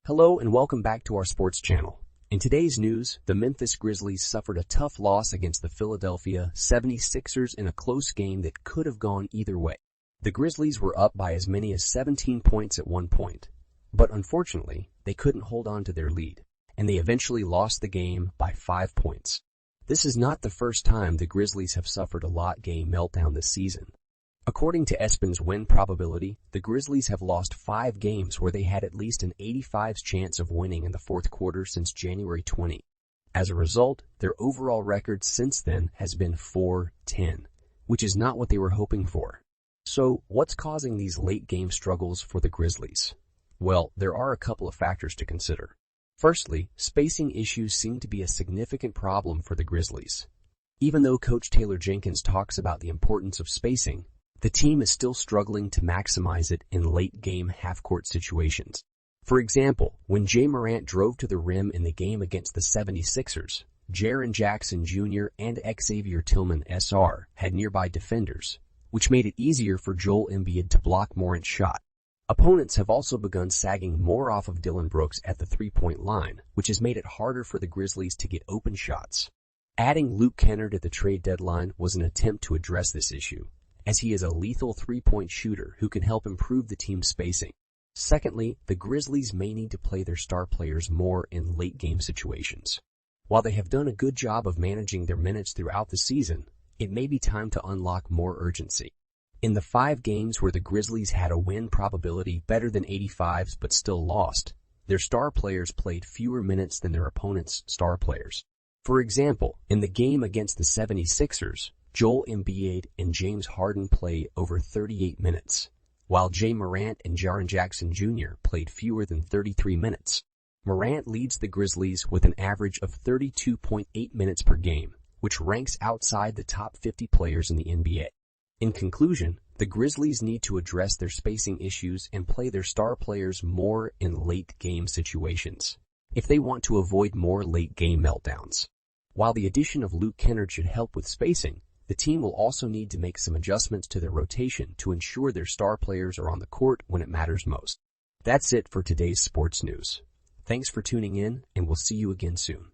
Hello and welcome back to our sports channel. In today's news, the Memphis Grizzlies suffered a tough loss against the Philadelphia 76ers in a close game that could have gone either way. The Grizzlies were up by as many as 17 points at one point, but unfortunately, they couldn't hold on to their lead, and they eventually lost the game by 5 points. This is not the first time the Grizzlies have suffered a lot game meltdown this season. According to ESPN's win probability, the Grizzlies have lost 5 games where they had at least an 85% chance of winning in the fourth quarter since January 20. As a result, their overall record since then has been 4-10, which is not what they were hoping for. So, what's causing these late game struggles for the Grizzlies? Well, there are a couple of factors to consider. Firstly, spacing issues seem to be a significant problem for the Grizzlies. Even though Coach Taylor Jenkins talks about the importance of spacing, the team is still struggling to maximize it in late-game half-court situations. For example, when Ja Morant drove to the rim in the game against the 76ers, Jaren Jackson Jr. and Xavier Tillman Sr. had nearby defenders, which made it easier for Joel Embiid to block Morant's shot. Opponents have also begun sagging more off of Dillon Brooks at the three-point line, which has made it harder for the Grizzlies to get open shots. Adding Luke Kennard at the trade deadline was an attempt to address this issue, as he is a lethal three-point shooter who can help improve the team's spacing. Secondly, the Grizzlies may need to play their star players more in late-game situations. While they have done a good job of managing their minutes throughout the season, it may be time to unlock more urgency. In the 5 games where the Grizzlies had a win probability better than 85 but still lost, their star players played fewer minutes than their opponents' star players. For example, in the game against the 76ers, Joel Embiid and James Harden played over 38 minutes, while Ja Morant and Jaren Jackson Jr. played fewer than 33 minutes. Morant leads the Grizzlies with an average of 32.8 minutes per game, which ranks outside the top 50 players in the NBA. In conclusion, the Grizzlies need to address their spacing issues and play their star players more in late-game situations if they want to avoid more late-game meltdowns. While the addition of Luke Kennard should help with spacing, the team will also need to make some adjustments to their rotation to ensure their star players are on the court when it matters most. That's it for today's sports news. Thanks for tuning in, and we'll see you again soon.